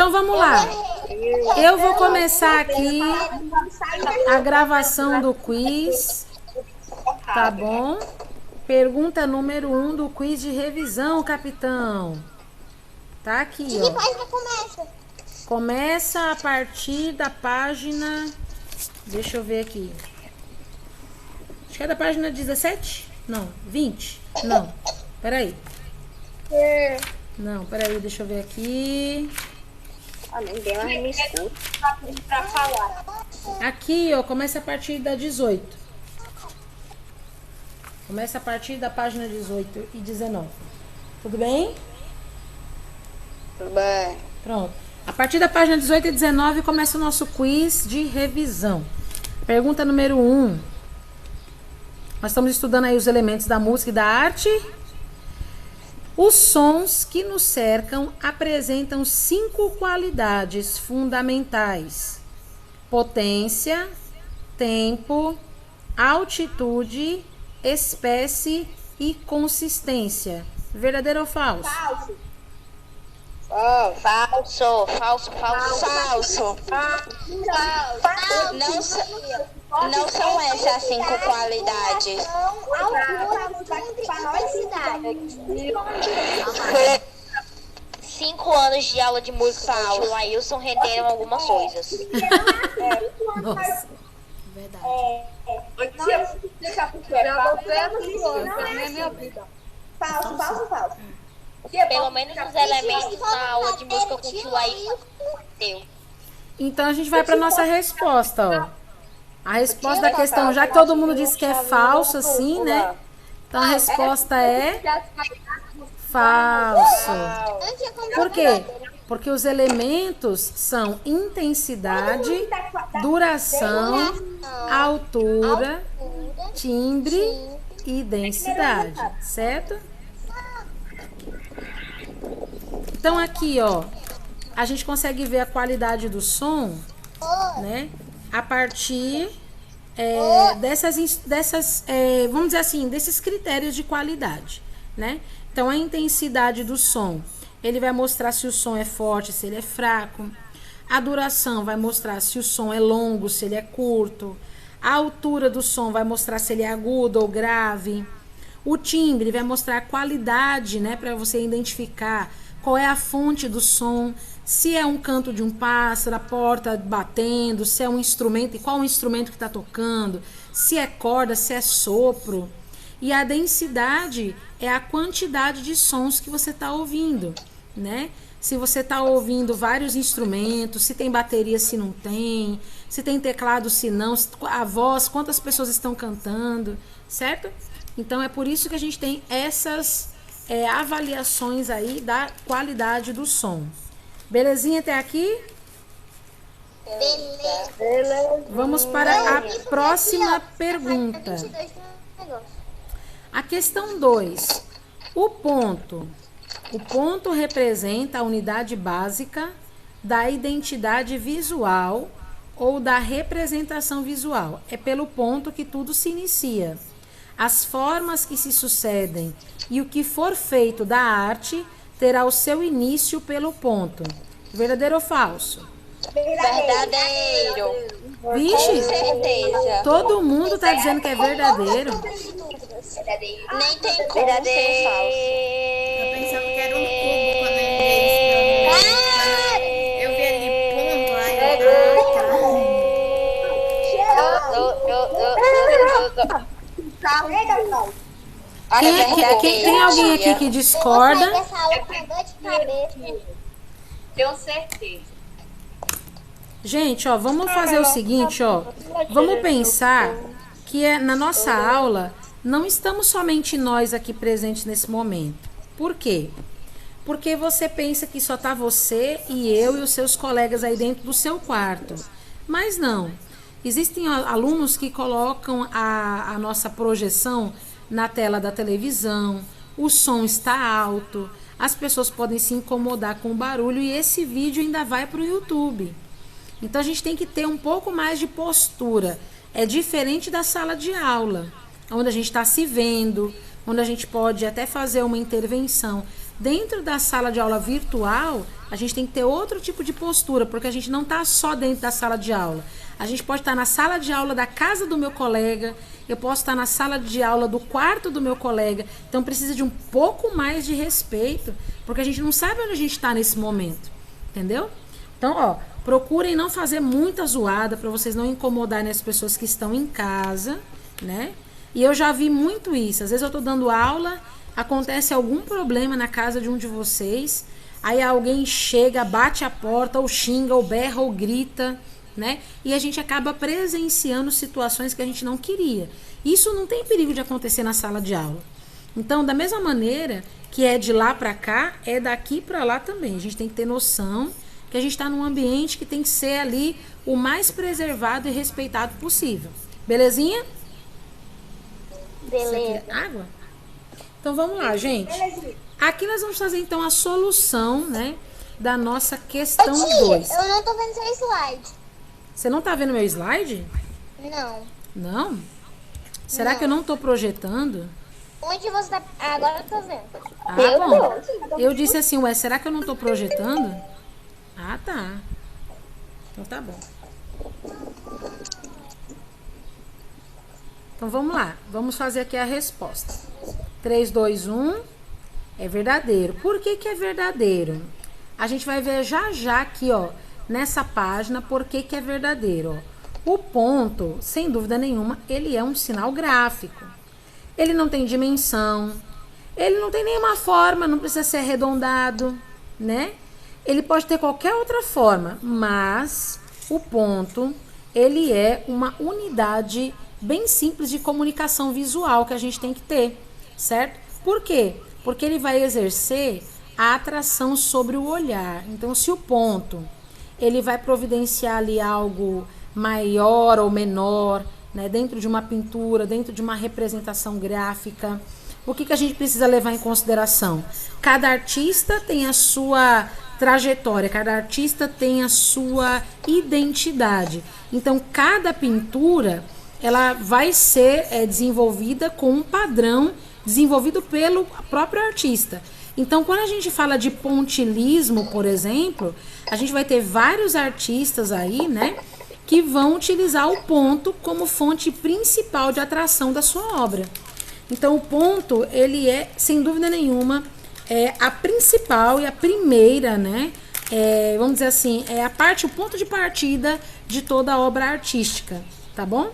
Então vamos lá. Eu vou começar aqui a gravação do quiz, tá bom? Pergunta número 1 do quiz de revisão, capitão. Tá aqui, Que ó. página começa? Começa a partir da página... Deixa eu ver aqui. Acho que é da página 17? Não, 20? Não, peraí. Não, peraí, deixa eu ver aqui. Ninguém mais me escuta pra falar. Aqui, ó, começa a partir da 18. Começa a partir da página 18 e 19. Tudo bem? Tudo bem. Pronto. A partir da página 18 e 19 começa o nosso quiz de revisão. Pergunta número 1. Nós estamos estudando aí os elementos da música e da arte. Os sons que nos cercam apresentam 5 qualidades fundamentais: potência, tempo, altitude, espécie e consistência. Verdadeiro ou falso? Falso. Oh, falso, falso, falso, falso. Não são essas as 5 qualidades. Altura, 5 anos de aula de música com o tio Ailson renderam algumas coisas. Nossa, verdade. Falso. Pelo menos os elementos na aula de música com o tio Ailson deu. Então a gente vai para nossa resposta, ó. A resposta da questão, já que todo mundo disse que é falso, assim, né? Então a resposta é falso. Por quê? Porque os elementos são intensidade, duração, altura, timbre e densidade, certo? Então aqui, ó, a gente consegue ver a qualidade do som, né? A partir dessas vamos dizer assim, desses critérios de qualidade, né? Então a intensidade do som, ele vai mostrar se o som é forte, se ele é fraco. A duração vai mostrar se o som é longo, se ele é curto. A altura do som vai mostrar se ele é agudo ou grave. O timbre vai mostrar a qualidade, né, para você identificar qual é a fonte do som, se é um canto de um pássaro, a porta batendo, se é um instrumento e qual o instrumento que está tocando, se é corda, se é sopro. E a densidade é a quantidade de sons que você está ouvindo, né? Se você está ouvindo vários instrumentos, se tem bateria, se não tem, se tem teclado, se não, a voz, quantas pessoas estão cantando, certo? Então é por isso que a gente tem essas avaliações aí da qualidade do som. Belezinha até aqui? beleza. Vamos para a próxima pergunta. A questão 2. O ponto. O ponto representa a unidade básica da identidade visual ou da representação visual. É pelo ponto que tudo se inicia. As formas que se sucedem e o que for feito da arte terá o seu início pelo ponto. Verdadeiro ou falso? Verdadeiro. Vixe, Com certeza. todo mundo tá dizendo que é verdadeiro. Nem tem como ser falso. Eu pensava que era um cubo quando eu vi isso. Eu vi ali ponto, aí Tem alguém aqui que discorda? Essa aula com dor de cabeça. Tenho certeza. Gente, ó, vamos fazer o seguinte, ó. Vamos pensar que na nossa aula não estamos somente nós aqui presentes nesse momento. Por quê? Porque você pensa que só tá você e eu e os seus colegas aí dentro do seu quarto. Mas não. Existem alunos que colocam a nossa projeção na tela da televisão, o som está alto, as pessoas podem se incomodar com o barulho e esse vídeo ainda vai para o YouTube. Então a gente tem que ter um pouco mais de postura. É diferente da sala de aula, onde a gente está se vendo, onde a gente pode até fazer uma intervenção. Dentro da sala de aula virtual, a gente tem que ter outro tipo de postura, porque a gente não está só dentro da sala de aula. A gente pode estar na sala de aula da casa do meu colega, eu posso estar na sala de aula do quarto do meu colega. Então precisa de um pouco mais de respeito, porque a gente não sabe onde a gente está nesse momento, entendeu? Então, ó, procurem não fazer muita zoada para vocês não incomodarem as pessoas que estão em casa, né? E eu já vi muito isso. Às vezes eu estou dando aula, acontece algum problema na casa de um de vocês, aí alguém chega, bate a porta, ou xinga, ou berra, ou grita, né? E a gente acaba presenciando situações que a gente não queria. Isso não tem perigo de acontecer na sala de aula. Então, da mesma maneira que é de lá para cá, é daqui para lá também. A gente tem que ter noção que a gente está num ambiente que tem que ser ali o mais preservado e respeitado possível. Belezinha? Beleza. Água? Então vamos lá, gente. Aqui nós vamos fazer então a solução, né, da nossa questão 2. Eu não tô vendo seu slide. Você não tá vendo meu slide? Não. Não? Será que eu não tô projetando? Onde você tá? Agora eu tô vendo. Ah, bom. Eu disse assim, ué, será que eu não tô projetando? Ah, tá. Então tá bom. Então vamos lá. Vamos fazer aqui a resposta. 3, 2, 1 é verdadeiro. Por que que é verdadeiro? A gente vai ver já já aqui, ó, nessa página, por que que é verdadeiro, ó. O ponto, sem dúvida nenhuma, ele é um sinal gráfico. Ele não tem dimensão, ele não tem nenhuma forma, não precisa ser arredondado, né? Ele pode ter qualquer outra forma, mas o ponto, ele é uma unidade bem simples de comunicação visual que a gente tem que ter, certo? Por quê? Porque ele vai exercer a atração sobre o olhar. Então, se o ponto, ele vai providenciar ali algo maior ou menor, né, dentro de uma pintura, dentro de uma representação gráfica, o que que a gente precisa levar em consideração? Cada artista tem a sua trajetória, cada artista tem a sua identidade. Então, cada pintura, ela vai ser desenvolvida com um padrão desenvolvido pelo próprio artista. Então, quando a gente fala de pontilhismo, por exemplo, a gente vai ter vários artistas aí, né, que vão utilizar o ponto como fonte principal de atração da sua obra. Então, o ponto, ele é, sem dúvida nenhuma, a principal e a primeira, né, vamos dizer assim, é a parte, o ponto de partida de toda a obra artística, tá bom?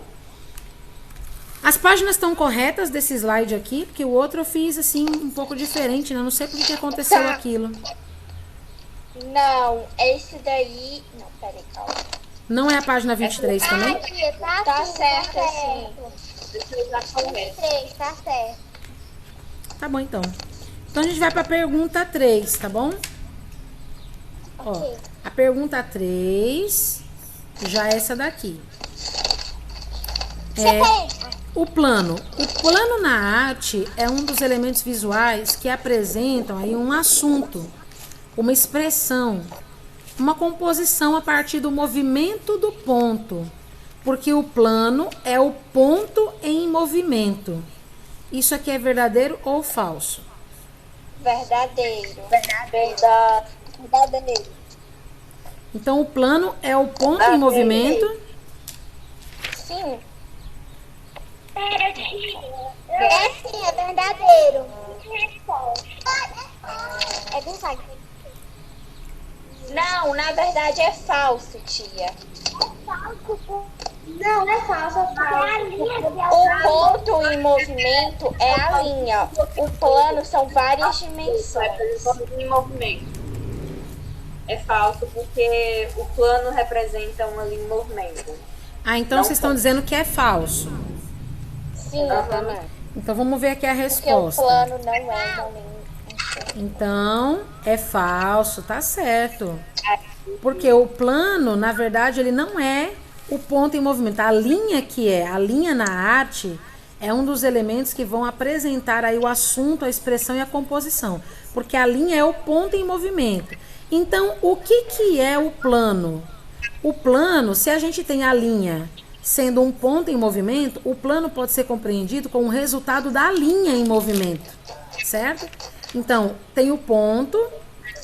As páginas estão corretas desse slide aqui, porque o outro eu fiz assim um pouco diferente, né? Não sei por que aconteceu aquilo. Não, esse daí... Não, peraí, calma. Não é a página 23 também? Tá certo, assim. 23, tá certo. Tá bom, então. Então a gente vai para a pergunta 3, tá bom? Ó, a pergunta 3 já é essa daqui. O plano. O plano na arte é um dos elementos visuais que apresentam aí um assunto, uma expressão, uma composição a partir do movimento do ponto, porque o plano é o ponto em movimento. Isso aqui é verdadeiro ou falso? Verdadeiro. Verdadeiro. Então, o plano é o ponto em movimento. Sim. É sim, é verdadeiro. É verdade. Não, na verdade é falso, tia. Não, não é falso, é falso. O ponto em movimento é a linha. O plano são várias dimensões. Em movimento. É falso porque o plano representa uma linha em movimento. Ah, então vocês estão dizendo que é falso. Sim, Então vamos ver aqui a porque o resposta. plano não é uma linha. Então, é falso, tá certo. Porque o plano, na verdade, ele não é o ponto em movimento. A linha a linha na arte é um dos elementos que vão apresentar aí o assunto, a expressão e a composição. Porque a linha é o ponto em movimento. Então, o que que é o plano? O plano, se a gente tem a linha sendo um ponto em movimento, o plano pode ser compreendido como o resultado da linha em movimento, certo? Então, tem o ponto,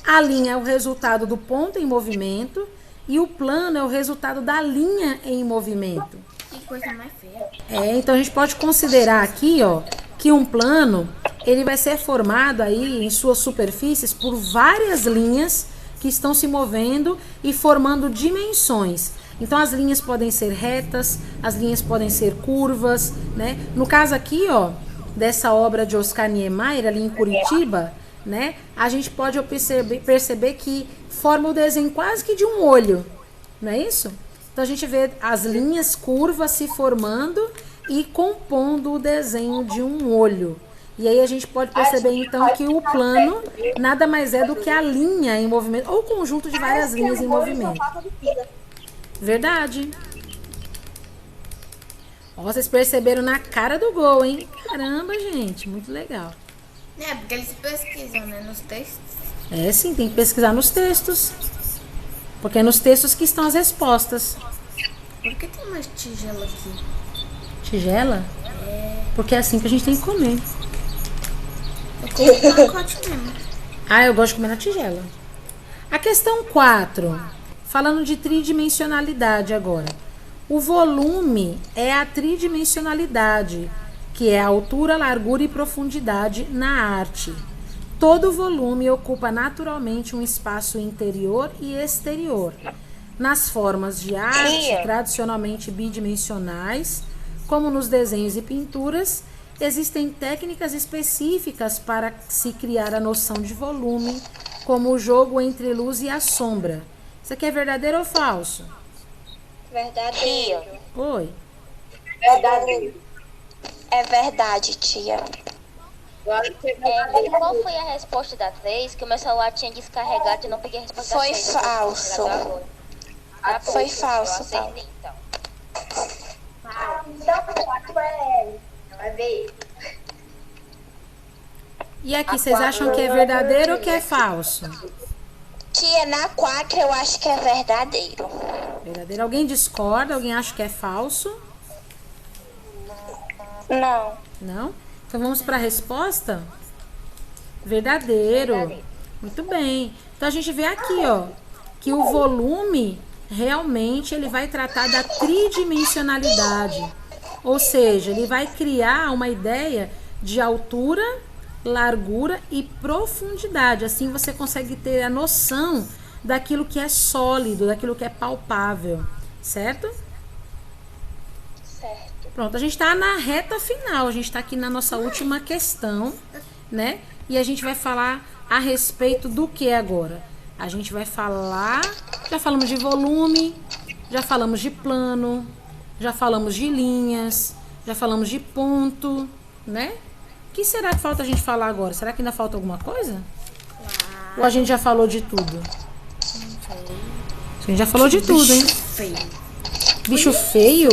a linha é o resultado do ponto em movimento e o plano é o resultado da linha em movimento. Que coisa mais feia. Então a gente pode considerar aqui, ó, que um plano, ele vai ser formado aí em suas superfícies por várias linhas que estão se movendo e formando dimensões. Então as linhas podem ser retas, as linhas podem ser curvas, né? No caso aqui, ó, dessa obra de Oscar Niemeyer ali em Curitiba, né? A gente pode perceber que forma o desenho quase que de um olho, não é isso? Então a gente vê as linhas curvas se formando e compondo o desenho de um olho. E aí a gente pode perceber então que o plano nada mais é do que a linha em movimento, ou o conjunto de várias linhas em movimento. Verdade. Ó, vocês perceberam na cara do gol, hein? Caramba, gente, muito legal. É, porque eles pesquisam, né, nos textos. É, sim, tem que pesquisar nos textos. Porque é nos textos que estão as respostas. Por que tem mais tigela aqui? Tigela? Porque é assim que a gente tem que comer. Eu como um pacote mesmo. Ah, eu gosto de comer na tigela. A questão 4. Falando de tridimensionalidade agora. O volume é a tridimensionalidade, que é a altura, largura e profundidade na arte. Todo volume ocupa naturalmente um espaço interior e exterior. Nas formas de arte tradicionalmente bidimensionais, como nos desenhos e pinturas, existem técnicas específicas para se criar a noção de volume, como o jogo entre luz e a sombra. Isso aqui é verdadeiro ou falso? Verdadeiro. Oi. Verdade. É verdade, tia. Qual foi a resposta da 3? Que o meu celular tinha descarregado e não peguei a resposta da Foi 3. falso. Foi falso, Paulo. Então. Vai ver. E aqui, vocês acham que é verdadeiro ou que é falso? Tia, na 4 eu acho que é verdadeiro. Verdadeiro. Alguém discorda? Alguém acha que é falso? Não. Não? Então vamos para a resposta? Verdadeiro. Muito bem. Então a gente vê aqui, ó, que o volume realmente ele vai tratar da tridimensionalidade. Ou seja, ele vai criar uma ideia de altura, largura e profundidade. Assim você consegue ter a noção daquilo que é sólido, daquilo que é palpável, certo? Certo. Pronto, a gente está na reta final, a gente está aqui na nossa última questão, né? E a gente vai falar a respeito do que agora? A gente vai falar, já falamos de volume, já falamos de plano, já falamos de linhas, já falamos de ponto, né? O que será que falta a gente falar agora? Será que ainda falta alguma coisa? Ou a gente já falou de tudo? A gente já falou de tudo, hein? Feio. Bicho feio?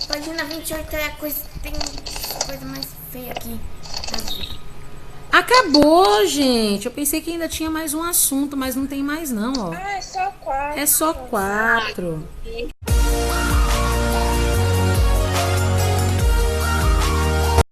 A página 28 é a coisa, tem coisa mais feia aqui. Acabou, gente. Eu pensei que ainda tinha mais um assunto, mas não tem mais não, ó. Ah, é só 4. É só 4.